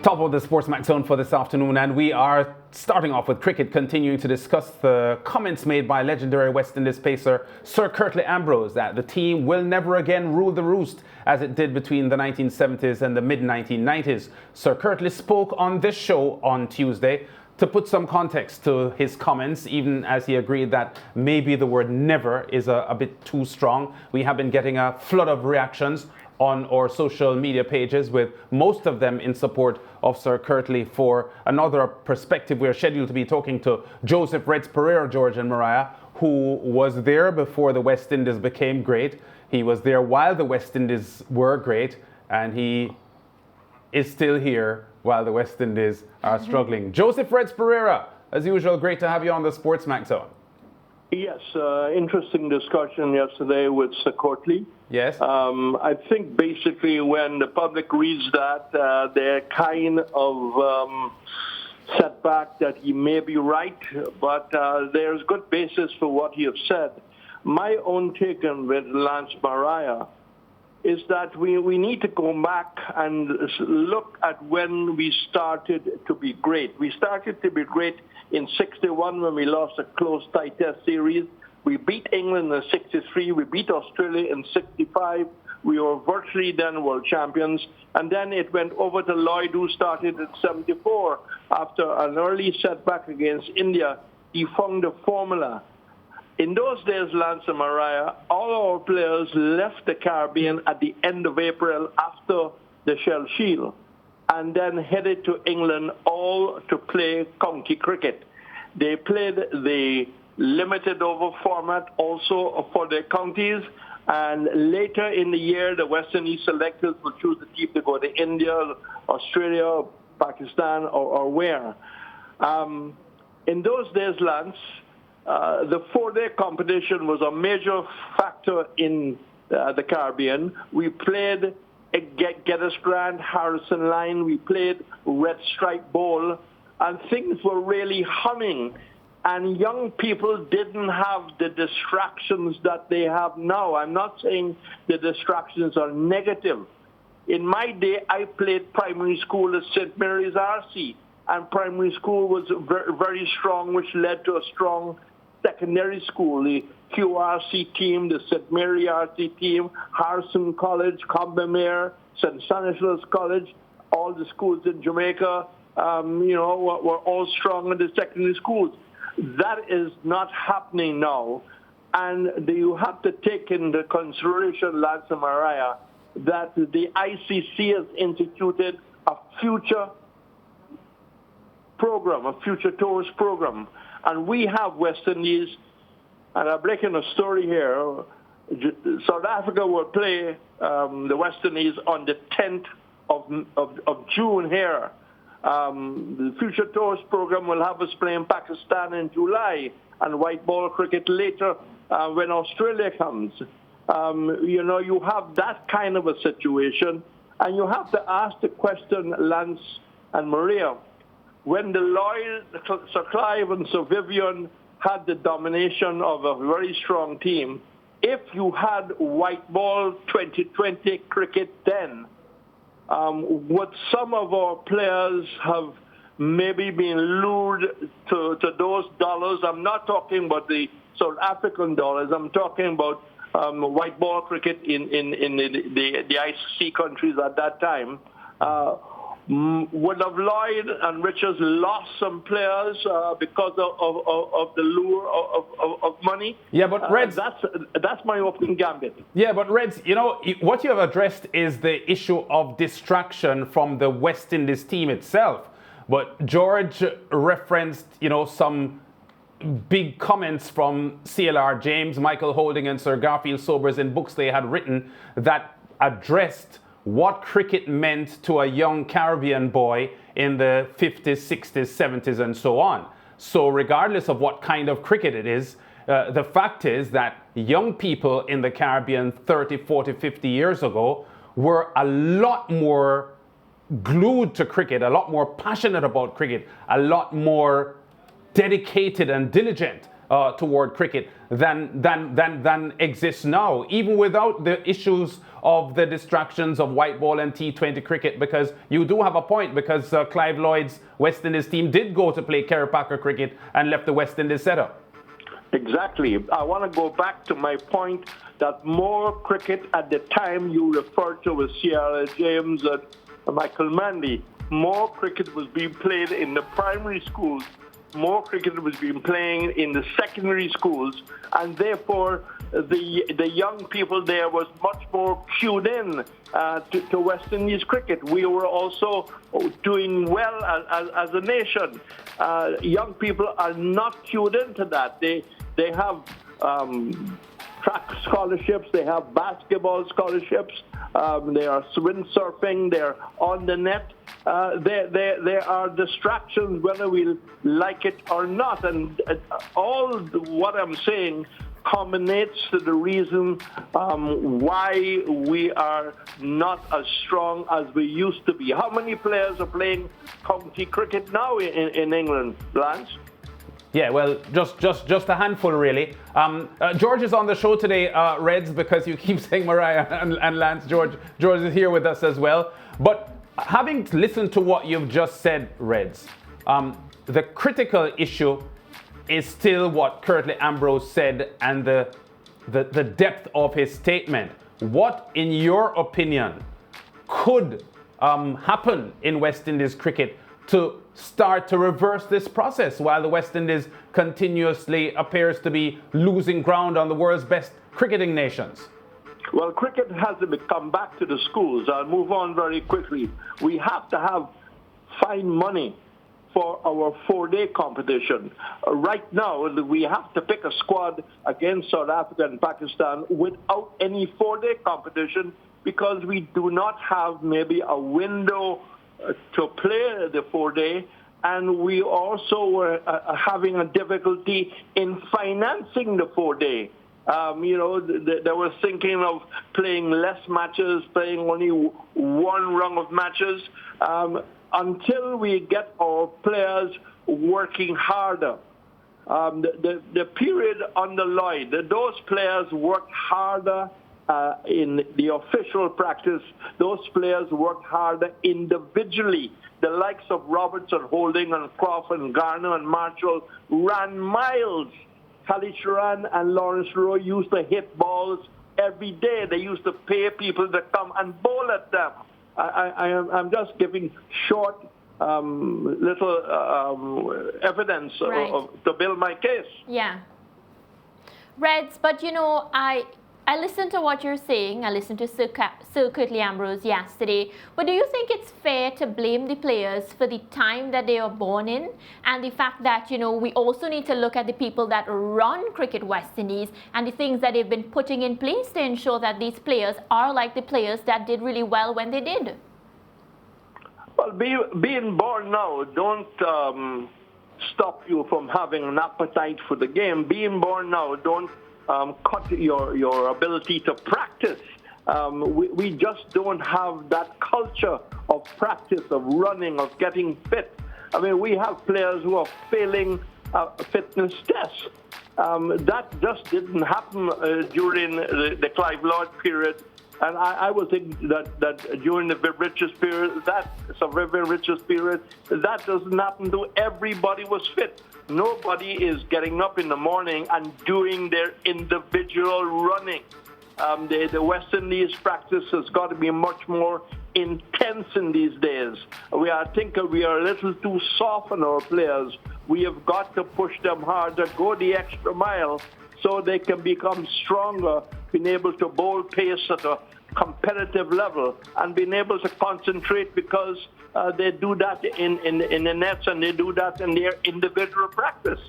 Top of the SportsMax Zone for this afternoon, and we are starting off with cricket, continuing to discuss the comments made by legendary West Indies pacer Sir Curtly Ambrose that the team will never again rule the roost as it did between the 1970s and the mid-1990s. Sir Curtly spoke on this show on Tuesday to put some context to his comments, even as he agreed that maybe the word never is a bit too strong. We have been getting a flood of reactions on our social media pages, with most of them in support of Sir Curtly. For another perspective, we're scheduled to be talking to Joseph Reds Perreira, George and Mariah, who was there before the West Indies became great. He was there while the West Indies were great, and he is still here while the West Indies are struggling. Joseph Reds Perreira, as usual, great to have you on the SportsMax Zone. Yes, interesting discussion yesterday with Sir Curtly. Yes. I think basically when the public reads that, they're kind of setback that he may be right, but there's good basis for what he has said. My own take on with Lance Mariah is that we need to go back and look at when we started to be great. We started to be great in 61 when we lost a close tight test series. We beat England in 63. We beat Australia in 65. We were virtually then world champions. And then it went over to Lloyd, who started in 74. After an early setback against India, he found a formula. In those days, Lance and Mariah, all our players left the Caribbean at the end of April after the Shell Shield, and then headed to England all to play county cricket. They played the limited over format also for their counties, and later in the year, the West Indies selectors will choose the team to go to India, Australia, Pakistan, or where. In those days, Lance, the four-day competition was a major factor in the Caribbean. We played Geddes Grant, Harrison Line. We played Red Stripe Bowl, and things were really humming. And young people didn't have the distractions that they have now. I'm not saying the distractions are negative. In my day, I played primary school at St. Mary's RC, and primary school was very, very strong, which led to a strong secondary school, the QRC team, the St. Mary RC team, Harrison College, Combermere, St. Stanislaus College, all the schools in Jamaica, were all strong in the secondary schools. That is not happening now. And you have to take into consideration, Lance and Mariah, that the ICC has instituted a future program, a future tourist program. And we have West Indies, and I'm breaking a story here. South Africa will play the West Indies on the 10th of June here. The future tourist program will have us playing Pakistan in July, and white ball cricket later when Australia comes. You have that kind of a situation, and you have to ask the question, Lance and Maria, when the Lloyd, Sir Clive and Sir Vivian had the domination of a very strong team, if you had white ball 2020 cricket then, would some of our players have maybe been lured to those dollars? I'm not talking about the South African dollars. I'm talking about white ball cricket in the ICC countries at that time. Would have Lloyd and Richards lost some players because of the lure of money? Yeah, but Reds... That's my opening gambit. Yeah, but Reds, what you have addressed is the issue of distraction from the West Indies team itself. But George referenced, some big comments from CLR James, Michael Holding, and Sir Garfield Sobers in books they had written that addressed what cricket meant to a young Caribbean boy in the 50s, 60s, 70s, and so on. So regardless of what kind of cricket it is, the fact is that young people in the Caribbean 30, 40, 50 years ago were a lot more glued to cricket, a lot more passionate about cricket, a lot more dedicated and diligent toward cricket than exists now, even without the issues of the distractions of white ball and T20 cricket, because you do have a point, because Clive Lloyd's West Indies team did go to play Kerry Packer cricket and left the West Indies setup. Exactly. I want to go back to my point that more cricket at the time you referred to with Sierra James and Michael Manley, more cricket was being played in the primary schools, more cricket was being played in the secondary schools, and therefore the young people there was much more cued in to West Indies cricket. We were also doing well as a nation. Young people are not cued into that. They have track scholarships, they have basketball scholarships, they are windsurfing, they're on the net. There are distractions whether we like it or not, and all what I'm saying culminates to the reason why we are not as strong as we used to be. How many players are playing county cricket now in England, Lance? Yeah, well, just a handful, really. George is on the show today, Reds, because you keep saying Mariah and Lance. George is here with us as well. But having listened to what you've just said, Reds, the critical issue is still what Curtly Ambrose said and the depth of his statement. What, in your opinion, could happen in West Indies cricket to start to reverse this process while the West Indies continuously appears to be losing ground on the world's best cricketing nations? Well, cricket has to come back to the schools. I'll move on very quickly. We have to find money for our 4-day competition. Right now, we have to pick a squad against South Africa and Pakistan without any 4-day competition because we do not have maybe a window to play the 4-day, and we also were having a difficulty in financing the 4-day. They were thinking of playing less matches, playing only one run of matches, until we get our players working harder. The period under Lloyd, those players worked harder in the official practice. Those players worked harder individually. The likes of Robertson, Holding, and Croft, and Garner, and Marshall ran miles. Khalid Sharan and Lawrence Rowe used to hit balls every day. They used to pay people to come and bowl at them. I'm just giving short little evidence to build my case. Yeah. Reds, but I listened to what you're saying. I listened to Sir Curtly Ambrose yesterday. But do you think it's fair to blame the players for the time that they are born in and the fact that, we also need to look at the people that run Cricket West Indies and the things that they've been putting in place to ensure that these players are like the players that did really well when they did? Well, being born now don't stop you from having an appetite for the game. Being born now don't cut your ability to practice. We just don't have that culture of practice, of running, of getting fit. I mean, we have players who are failing fitness tests. That just didn't happen during the Clive Lloyd period. And I would think that during the richest period, that's a very richest period, that doesn't happen to everybody was fit. Nobody is getting up in the morning and doing their individual running. The West Indies practice has got to be much more intense in these days. I think we are a little too soft on our players. We have got to push them harder, go the extra mile so they can become stronger, being able to bowl pace at a competitive level and being able to concentrate because they do that in the nets and they do that in their individual practice.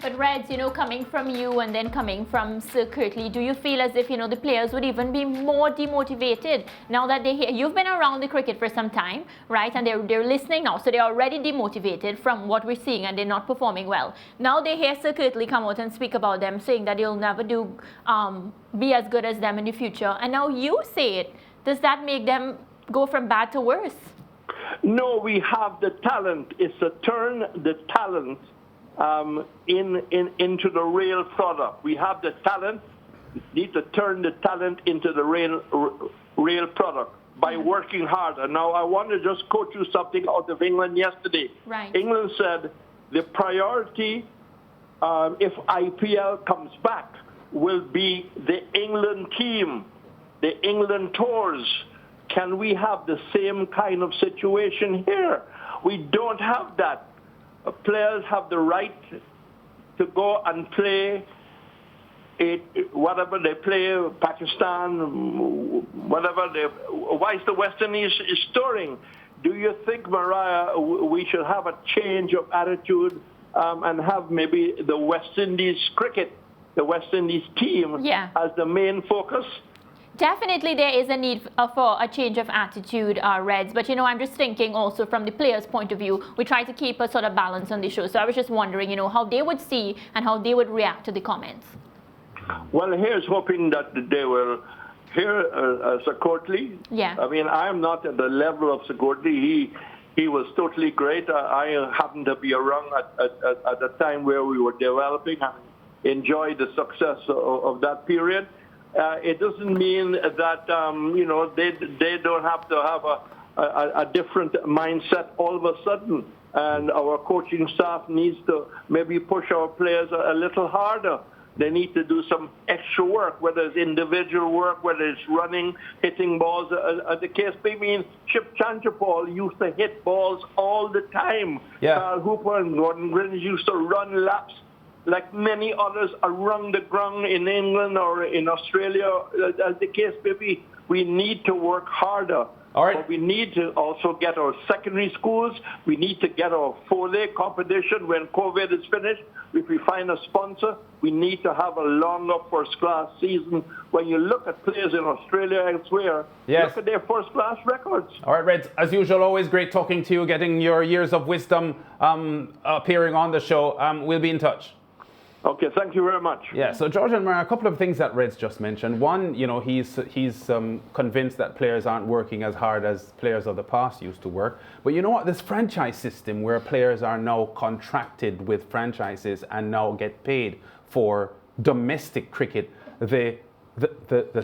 But Reds, coming from you and then coming from Sir Curtly, do you feel as if, the players would even be more demotivated now that they hear, you've been around the cricket for some time, right? And they're listening now, so they're already demotivated from what we're seeing and they're not performing well. Now they hear Sir Curtly come out and speak about them, saying that they'll never be as good as them in the future. And now you say it. Does that make them go from bad to worse? No, we have the talent. It's a turn the talent into the real product. We have the talent. We need to turn the talent into the real product by working harder. Now, I want to just quote you something out of England yesterday. Right. England said the priority, if IPL comes back, will be the England team, the England tours. Can we have the same kind of situation here? We don't have that. Players have the right to go and play whatever they play, Pakistan, whatever. Why is the West Indies touring? Do you think, Mariah, we should have a change of attitude and have maybe the West Indies cricket, the West Indies team as the main focus? Definitely there is a need for a change of attitude, Reds. But, I'm just thinking also from the players' point of view, we try to keep a sort of balance on the show. So I was just wondering, how they would see and how they would react to the comments. Well, here's hoping that they will hear Sir Curtly. Yeah. I mean, I'm not at the level of Sir Curtly. He was totally great. I happened to be around at the time where we were developing and enjoyed the success of that period. It doesn't mean that, they don't have to have a different mindset all of a sudden. And our coaching staff needs to maybe push our players a little harder. They need to do some extra work, whether it's individual work, whether it's running, hitting balls. The case being, Chip Chanchapal used to hit balls all the time. Yeah. Carl Hooper and Gordon Grins used to run laps like many others around the ground in England or in Australia. As the case may be, we need to work harder. All right. But we need to also get our secondary schools. We need to get our 4-day competition when COVID is finished. If we find a sponsor, we need to have a longer first-class season. When you look at players in Australia and elsewhere, look at their first-class records. All right, Reds, as usual, always great talking to you, getting your years of wisdom appearing on the show. We'll be in touch. Okay, thank you very much. Yeah, so George and Mara, a couple of things that Reds just mentioned. One, he's convinced that players aren't working as hard as players of the past used to work. But you know what? This franchise system where players are now contracted with franchises and now get paid for domestic cricket, the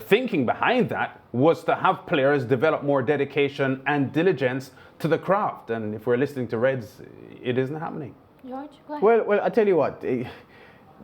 thinking behind that was to have players develop more dedication and diligence to the craft. And if we're listening to Reds, it isn't happening. George, go ahead. Well, I tell you what.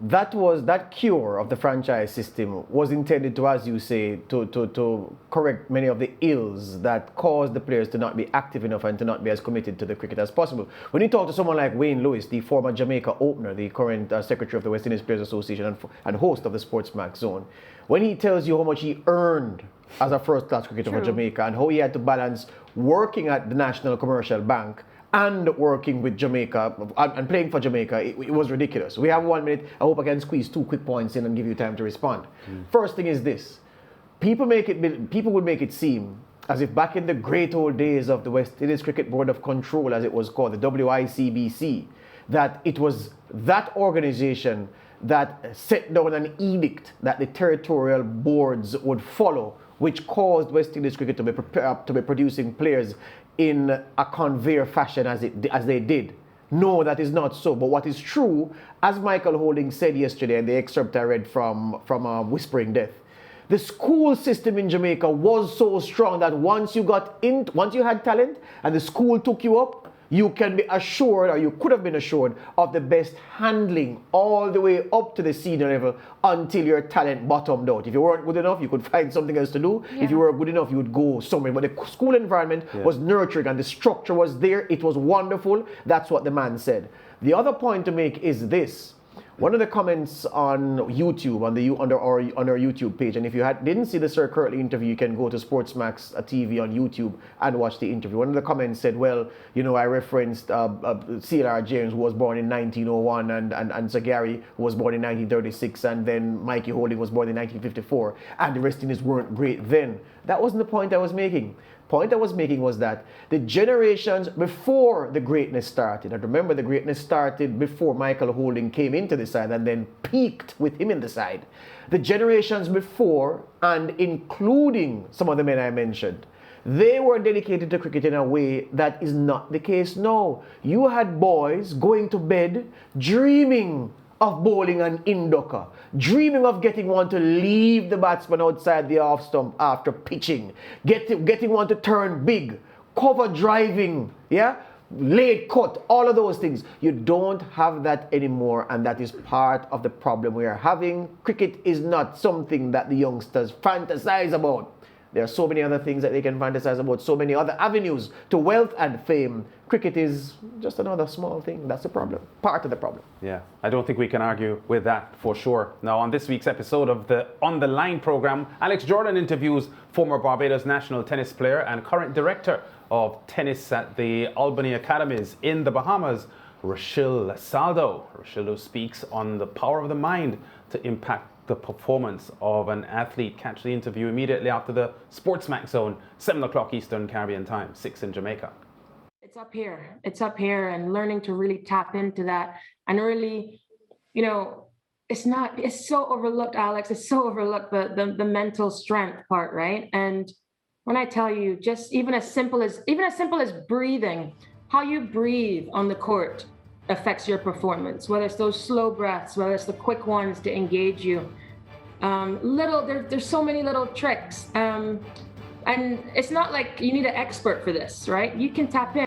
That cure of the franchise system was intended to, as you say, to correct many of the ills that caused the players to not be active enough and to not be as committed to the cricket as possible. When you talk to someone like Wayne Lewis, the former Jamaica opener, the current secretary of the West Indies Players Association and host of the SportsMax Zone, when he tells you how much he earned as a first-class cricketer for Jamaica and how he had to balance working at the National Commercial Bank and working with Jamaica and playing for Jamaica, it was ridiculous. We have 1 minute. I hope I can squeeze 2 quick points in and give you time to respond. First thing is this. People would make it seem as if back in the great old days of the West Indies Cricket Board of Control, as it was called, the WICBC, that it was that organization that set down an edict that the territorial boards would follow, which caused West Indies Cricket to be producing players in a conveyor fashion as they did. No, that is not so. But what is true, as Michael Holding said yesterday in the excerpt I read from Whispering Death, the school system in Jamaica was so strong that once you had talent and the school took you up, you can be assured, or you could have been assured, of the best handling all the way up to the senior level until your talent bottomed out. If you weren't good enough, you could find something else to do. Yeah. If you were good enough, you would go somewhere. But the school environment was nurturing and the structure was there. It was wonderful. That's what the man said. The other point to make is this. One of the comments on YouTube, on our YouTube page, and if you didn't see the Sir Curtly interview, you can go to SportsMax TV on YouTube and watch the interview. One of the comments said, well, I referenced CLR James, who was born in 1901, and Sir Gary, who was born in 1936, and then Mikey Holding was born in 1954, and the West Indies weren't great then. That wasn't the point I was making. Point I was making was that the generations before the greatness started, and remember the greatness started before Michael Holding came into the side and then peaked with him in the side. The generations before, and including some of the men I mentioned, They were dedicated to cricket in a way that is not the case now. You had boys going to bed dreaming of bowling an inducker, dreaming of getting one to leave the batsman outside the off stump after pitching, getting one to turn big, cover driving, yeah, late cut, all of those things. You don't have that anymore, and that is part of the problem we are having. Cricket is not something that the youngsters fantasize about. There are so many other things that they can fantasize about, so many other avenues to wealth and fame. Cricket is just another small thing. That's the problem, part of the problem. Yeah, I don't think we can argue with that for sure. Now, on this week's episode of the On the Line program, Alex Jordan interviews former Barbados national tennis player and current director of tennis at the Albany Academies in the Bahamas, Rachel Saldo. Rachel speaks on the power of the mind to impact the performance of an athlete. Catch the interview immediately after the SportsMax Zone, 7 o'clock Eastern Caribbean time, 6 in Jamaica. It's up here. It's up here, and learning to really tap into that and really, you know, it's so overlooked, Alex. It's so overlooked, the mental strength part, right? And when I tell you, just even as simple as breathing, how you breathe on the court affects your performance, whether it's those slow breaths, whether it's the quick ones to engage you. There's so many little tricks. And it's not like you need an expert for this, right? You can tap in.